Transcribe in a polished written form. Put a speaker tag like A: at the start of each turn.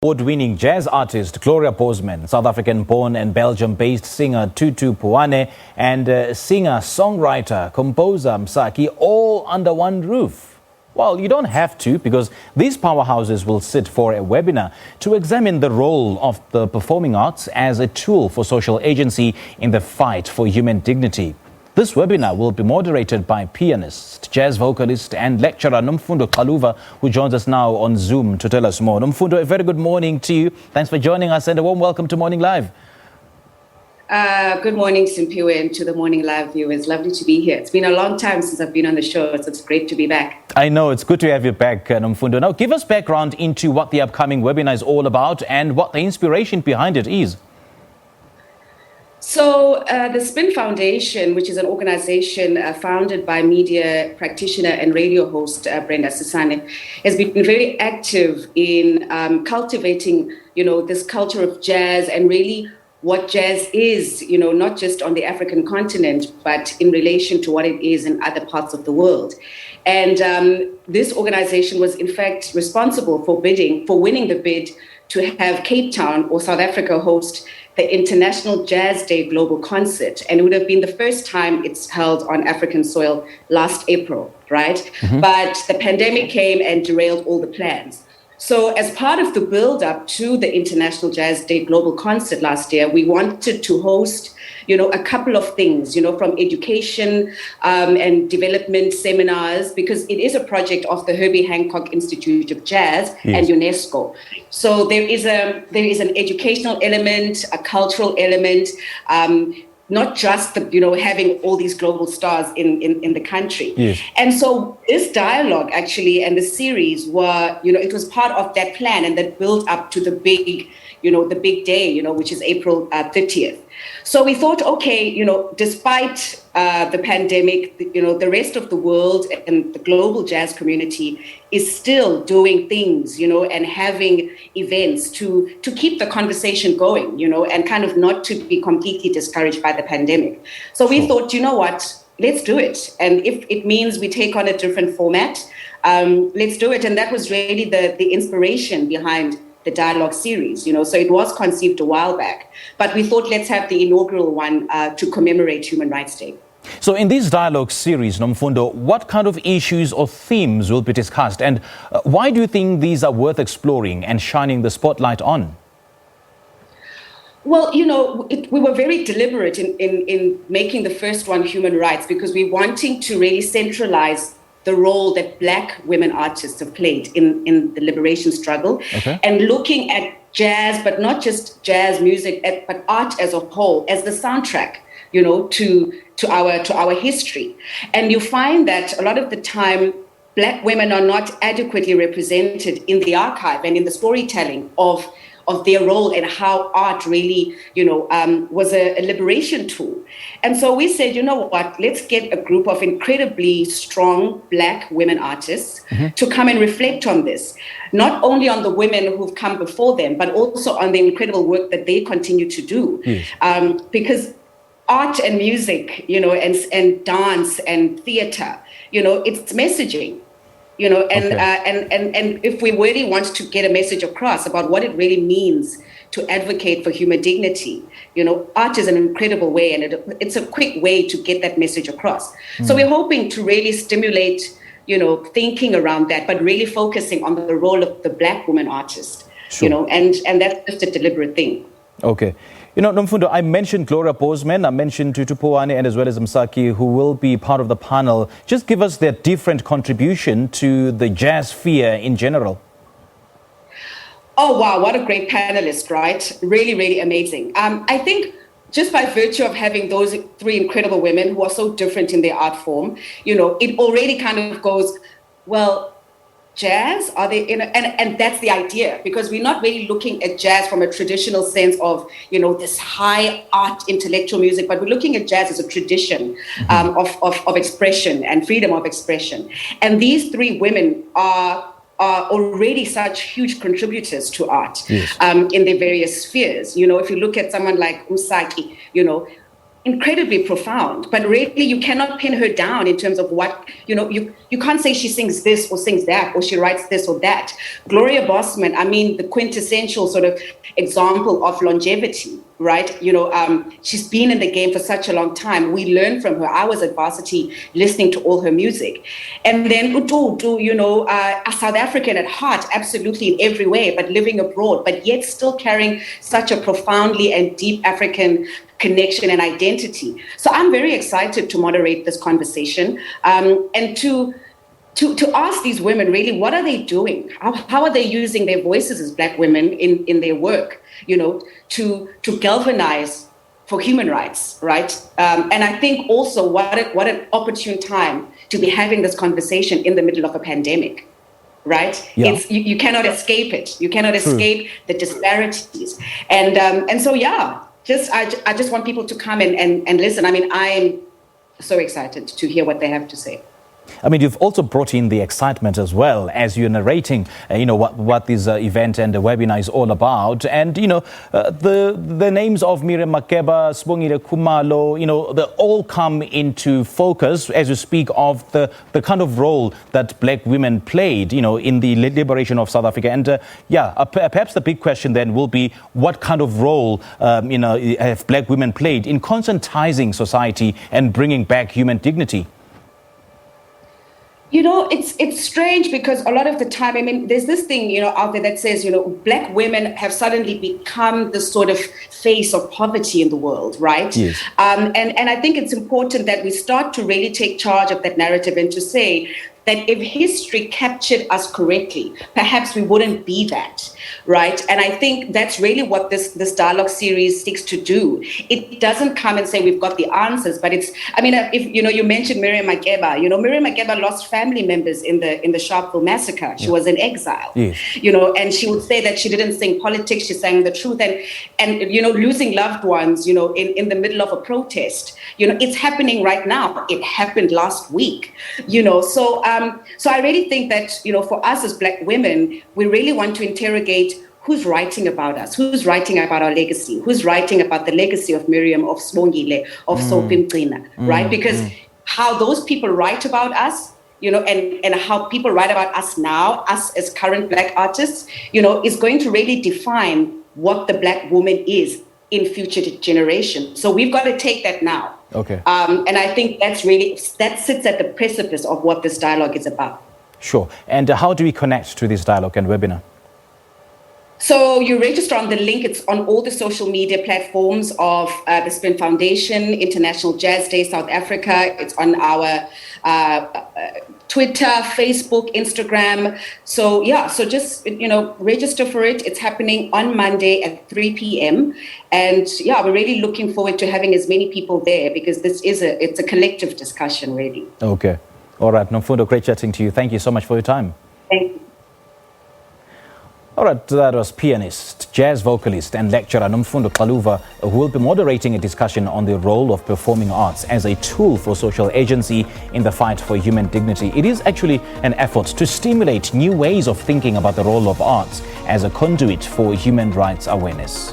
A: Award-winning jazz artist Gloria Bosman, South African-born and Belgium-based singer Tutu Puoane, and singer-songwriter, composer Msaki, all under one roof. Well, you don't have to, because these powerhouses will sit for a webinar to examine the role of the performing arts as a tool for social agency in the fight for human dignity. This webinar will be moderated by pianist, jazz vocalist and lecturer Nomfundo Xaluva, who joins us now on Zoom to tell us more. Nomfundo, a very good morning to you. Thanks for joining us and a warm welcome to Morning Live.
B: Good morning, Simpiwe, and to the Morning Live viewers. Lovely to be here. It's been a long time since I've been on the show, so it's great to be back.
A: I know, it's good to have you back, Nomfundo. Now, give us background into what the upcoming webinar is all about and what the inspiration behind it is.
B: So the Spin Foundation, which is an organization founded by media practitioner and radio host Brenda Sisane, has been very active in cultivating, this culture of jazz and really what jazz is, not just on the African continent, but in relation to what it is in other parts of the world. And this organization was in fact responsible for winning the bid to have Cape Town or South Africa host the International Jazz Day Global Concert. And it would have been the first time it's held on African soil last April, right? Mm-hmm. But the pandemic came and derailed all the plans. So as part of the build-up to the International Jazz Day Global Concert last year, we wanted to host, a couple of things, from education and development seminars, because it is a project of the Herbie Hancock Institute of Jazz and UNESCO. So there is an educational element, a cultural element, not just having all these global stars in the country. Yes. And so this dialogue actually and the series were, it was part of that plan and that built up to the big day, which is April 30th. So we thought, okay, despite the pandemic, the rest of the world and the global jazz community is still doing things, and having events to keep the conversation going, and kind of not to be completely discouraged by the pandemic. So we thought, let's do it. And if it means we take on a different format, let's do it. And that was really the inspiration behind the dialogue series, so it was conceived a while back, but we thought let's have the inaugural one to commemorate Human Rights Day.
A: So in this dialogue series, Nomfundo, what kind of issues or themes will be discussed, and why do you think these are worth exploring and shining the spotlight on?
B: Well, we were very deliberate in making the first one human rights, because we're wanting to really centralize the role that Black women artists have played in the liberation struggle, and looking at jazz, but not just jazz music, but art as a whole, as the soundtrack, to our history. And you find that a lot of the time, Black women are not adequately represented in the archive and in the storytelling of their role and how art really, was a liberation tool. And so we said, let's get a group of incredibly strong Black women artists to come and reflect on this, not only on the women who've come before them, but also on the incredible work that they continue to do. Yes. Because art and music, and dance and theater, it's messaging. And if we really want to get a message across about what it really means to advocate for human dignity, art is an incredible way, and it's a quick way to get that message across. So we're hoping to really stimulate, thinking around that, but really focusing on the role of the Black woman artist, and that's just a deliberate thing.
A: Okay. Nomfundo, I mentioned Gloria Bosman, I mentioned Tutu Puoane, and as well as Msaki, who will be part of the panel. Just give us their different contribution to the jazz sphere in general.
B: Oh, wow, what a great panelist, right? Really, really amazing. I think just by virtue of having those three incredible women who are so different in their art form, it already kind of goes, well, jazz, are they and that's the idea, because we're not really looking at jazz from a traditional sense of this high art intellectual music, but we're looking at jazz as a tradition of expression and freedom of expression. And these three women are already such huge contributors to art. Yes. In their various spheres. If you look at someone like Msaki, incredibly profound, but really you cannot pin her down in terms of what, you can't say she sings this or sings that, or she writes this or that. Gloria Bosman, I mean, the quintessential sort of example of longevity, right? She's been in the game for such a long time. We learn from her. I was at varsity listening to all her music. And then Tutu, a South African at heart, absolutely in every way, but living abroad, but yet still carrying such a profoundly and deep African connection and identity. So I'm very excited to moderate this conversation and to ask these women, really, what are they doing? How are they using their voices as Black women in their work, to galvanize for human rights, right? And I think also what an opportune time to be having this conversation in the middle of a pandemic, right?
A: Yeah.
B: You cannot escape it. You cannot escape the disparities. And so, yeah, I just want people to come and listen. I mean, I'm so excited to hear what they have to say.
A: I mean, you've also brought in the excitement as well as you're narrating, what this event and the webinar is all about. And, the names of Miriam Makeba, Sibongile Khumalo, they all come into focus as you speak of the kind of role that Black women played, in the liberation of South Africa. And, perhaps the big question then will be what kind of role, have Black women played in conscientizing society and bringing back human dignity?
B: It's strange because a lot of the time, I mean, there's this thing, out there that says, Black women have suddenly become the sort of face of poverty in the world, right?
A: Yes.
B: And I think it's important that we start to really take charge of that narrative and to say that if history captured us correctly, perhaps we wouldn't be that, right? And I think that's really what this dialogue series seeks to do. It doesn't come and say we've got the answers, but if you mentioned Miriam Makeba, Miriam Makeba lost family members in the Sharpeville massacre. She was in exile,
A: yes.
B: And she would say that she didn't sing politics, she sang the truth, and losing loved ones, in the middle of a protest, it's happening right now. It happened last week, So I really think that, for us as Black women, we really want to interrogate who's writing about us, who's writing about our legacy, who's writing about the legacy of Miriam, of Sibongile, of Sophie Mgcina, right? Because how those people write about us, and how people write about us now, us as current Black artists, is going to really define what the Black woman is in future generations. So we've got to take that now.
A: Okay.
B: And I think that sits at the precipice of what this dialogue is about.
A: Sure. And how do we connect to this dialogue and webinar?
B: So you register on the link. It's on all the social media platforms of the Spin Foundation, International Jazz Day South Africa. It's on our Twitter, Facebook, Instagram. So just, register for it. It's happening on Monday at 3 p.m. And we're really looking forward to having as many people there because it's a collective discussion, really. Okay.
A: All right. Nomfundo, great chatting to you. Thank you so much for your time.
B: Thank you.
A: All right, that was pianist, jazz vocalist and lecturer Nomfundo Xaluva, who will be moderating a discussion on the role of performing arts as a tool for social agency in the fight for human dignity. It is actually an effort to stimulate new ways of thinking about the role of arts as a conduit for human rights awareness.